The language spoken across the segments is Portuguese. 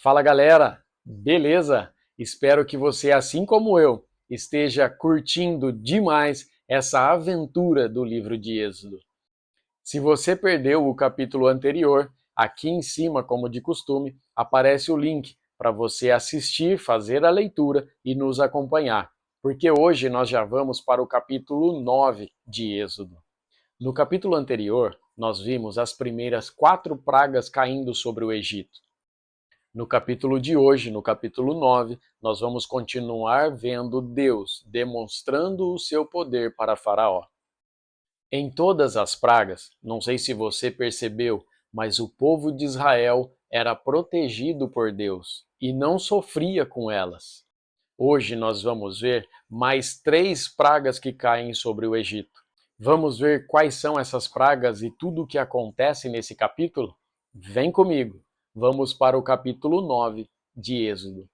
Fala galera, beleza? Espero que você, assim como eu, esteja curtindo demais essa aventura do livro de Êxodo. Se você perdeu o capítulo anterior, aqui em cima, como de costume, aparece o link para você assistir, fazer a leitura e nos acompanhar, porque hoje nós já vamos para o capítulo 9 de Êxodo. No capítulo anterior, nós vimos as primeiras 4 pragas caindo sobre o Egito. No capítulo de hoje, no capítulo 9, nós vamos continuar vendo Deus demonstrando o seu poder para Faraó. Em todas as pragas, não sei se você percebeu, mas o povo de Israel era protegido por Deus e não sofria com elas. Hoje nós vamos ver mais 3 pragas que caem sobre o Egito. Vamos ver quais são essas pragas e tudo o que acontece nesse capítulo? Vem comigo, vamos para o capítulo 9 de Êxodo.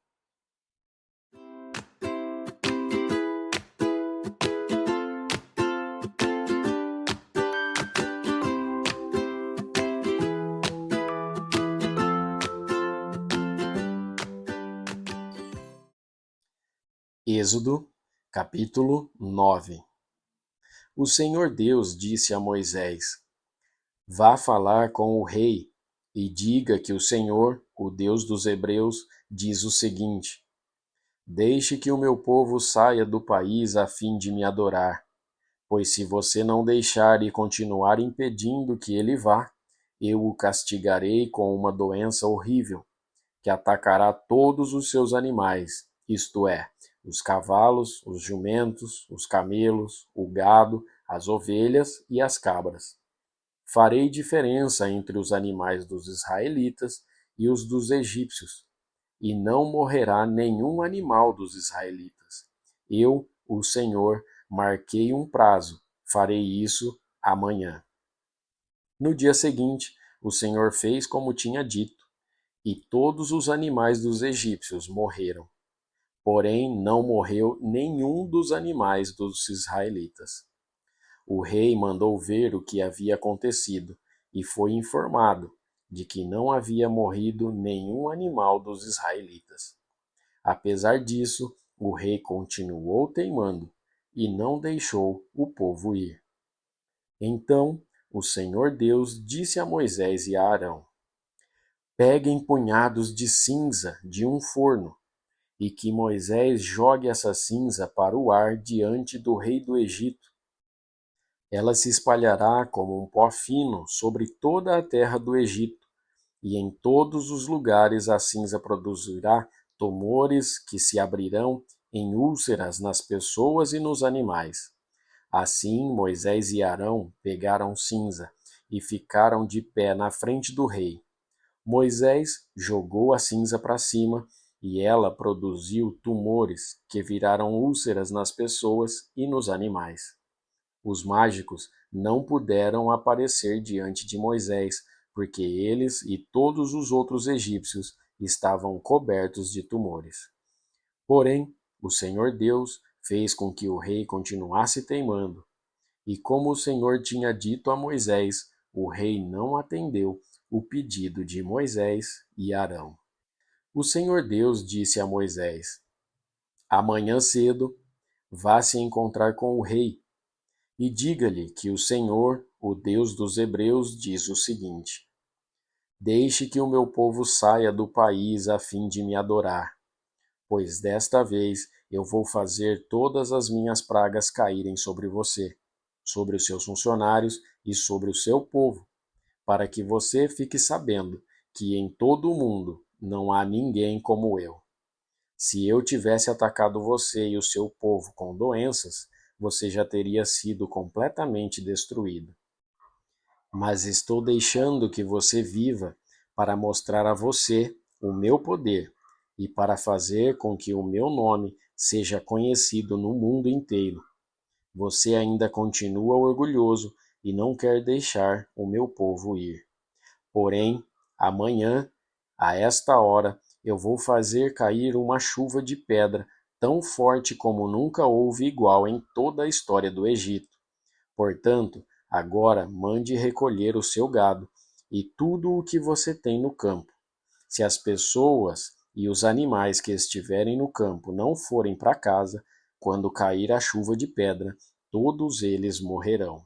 Êxodo, capítulo 9. O Senhor Deus disse a Moisés: Vá falar com o rei e diga que o Senhor, o Deus dos Hebreus, diz o seguinte: Deixe que o meu povo saia do país a fim de me adorar, pois se você não deixar e continuar impedindo que ele vá, eu o castigarei com uma doença horrível, que atacará todos os seus animais, isto é, os cavalos, os jumentos, os camelos, o gado, as ovelhas e as cabras. Farei diferença entre os animais dos israelitas e os dos egípcios, e não morrerá nenhum animal dos israelitas. Eu, o Senhor, marquei um prazo, farei isso amanhã. No dia seguinte, o Senhor fez como tinha dito, e todos os animais dos egípcios morreram. Porém, não morreu nenhum dos animais dos israelitas. O rei mandou ver o que havia acontecido e foi informado de que não havia morrido nenhum animal dos israelitas. Apesar disso, o rei continuou teimando e não deixou o povo ir. Então, o Senhor Deus disse a Moisés e a Arão: Peguem punhados de cinza de um forno e que Moisés jogue essa cinza para o ar diante do rei do Egito. Ela se espalhará como um pó fino sobre toda a terra do Egito, e em todos os lugares a cinza produzirá tumores que se abrirão em úlceras nas pessoas e nos animais. Assim Moisés e Arão pegaram cinza e ficaram de pé na frente do rei. Moisés jogou a cinza para cima e ela produziu tumores que viraram úlceras nas pessoas e nos animais. Os mágicos não puderam aparecer diante de Moisés, porque eles e todos os outros egípcios estavam cobertos de tumores. Porém, o Senhor Deus fez com que o rei continuasse teimando. E como o Senhor tinha dito a Moisés, o rei não atendeu o pedido de Moisés e Arão. O Senhor Deus disse a Moisés: Amanhã cedo, vá se encontrar com o rei e diga-lhe que o Senhor, o Deus dos Hebreus, diz o seguinte: Deixe que o meu povo saia do país a fim de me adorar, pois desta vez eu vou fazer todas as minhas pragas caírem sobre você, sobre os seus funcionários e sobre o seu povo, para que você fique sabendo que em todo o mundo não há ninguém como eu. Se eu tivesse atacado você e o seu povo com doenças, você já teria sido completamente destruído. Mas estou deixando que você viva para mostrar a você o meu poder e para fazer com que o meu nome seja conhecido no mundo inteiro. Você ainda continua orgulhoso e não quer deixar o meu povo ir. Porém, amanhã, a esta hora, eu vou fazer cair uma chuva de pedra tão forte como nunca houve igual em toda a história do Egito. Portanto, agora mande recolher o seu gado e tudo o que você tem no campo. Se as pessoas e os animais que estiverem no campo não forem para casa, quando cair a chuva de pedra, todos eles morrerão.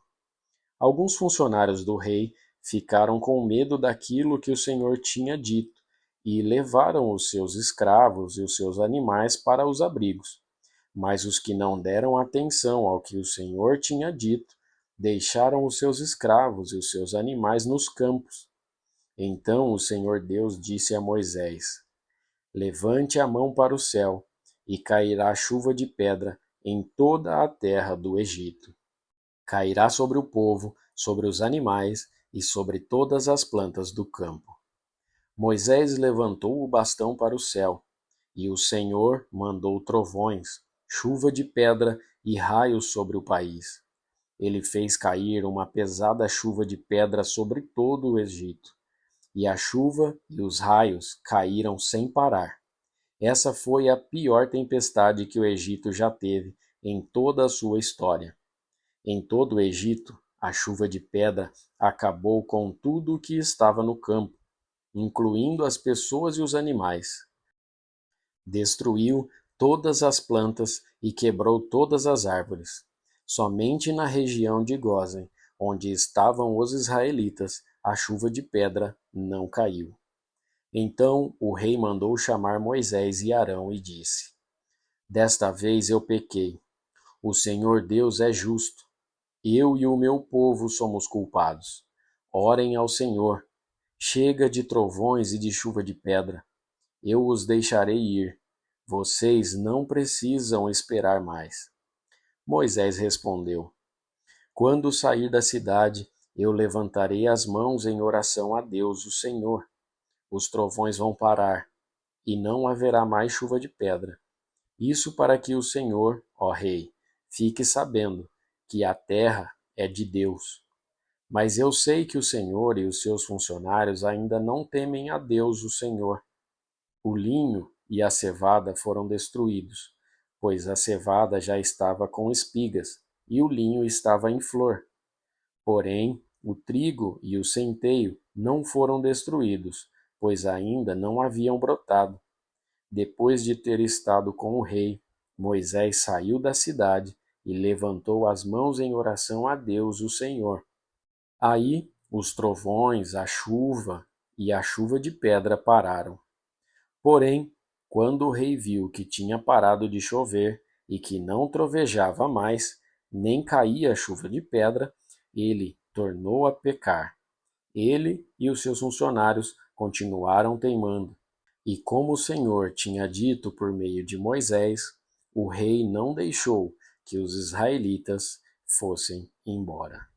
Alguns funcionários do rei ficaram com medo daquilo que o Senhor tinha dito e levaram os seus escravos e os seus animais para os abrigos. Mas os que não deram atenção ao que o Senhor tinha dito, deixaram os seus escravos e os seus animais nos campos. Então o Senhor Deus disse a Moisés: Levante a mão para o céu, e cairá chuva de pedra em toda a terra do Egito. Cairá sobre o povo, sobre os animais e sobre todas as plantas do campo. Moisés levantou o bastão para o céu, e o Senhor mandou trovões, chuva de pedra e raios sobre o país. Ele fez cair uma pesada chuva de pedra sobre todo o Egito, e a chuva e os raios caíram sem parar. Essa foi a pior tempestade que o Egito já teve em toda a sua história. Em todo o Egito, a chuva de pedra acabou com tudo o que estava no campo, incluindo as pessoas e os animais. Destruiu todas as plantas e quebrou todas as árvores. Somente na região de Gósen, onde estavam os israelitas, a chuva de pedra não caiu. Então o rei mandou chamar Moisés e Arão e disse: Desta vez eu pequei. O Senhor Deus é justo. Eu e o meu povo somos culpados. Orem ao Senhor. Chega de trovões e de chuva de pedra. Eu os deixarei ir. Vocês não precisam esperar mais. Moisés respondeu: Quando sair da cidade, eu levantarei as mãos em oração a Deus, o Senhor. Os trovões vão parar, e não haverá mais chuva de pedra. Isso para que o Senhor, ó Rei, fique sabendo que a terra é de Deus. Mas eu sei que o Senhor e os seus funcionários ainda não temem a Deus, o Senhor. O linho e a cevada foram destruídos, pois a cevada já estava com espigas e o linho estava em flor. Porém, o trigo e o centeio não foram destruídos, pois ainda não haviam brotado. Depois de ter estado com o rei, Moisés saiu da cidade e levantou as mãos em oração a Deus, o Senhor. Aí os trovões, a chuva e a chuva de pedra pararam. Porém, quando o rei viu que tinha parado de chover e que não trovejava mais, nem caía a chuva de pedra, ele tornou a pecar. Ele e os seus funcionários continuaram teimando. E como o Senhor tinha dito por meio de Moisés, o rei não deixou que os israelitas fossem embora.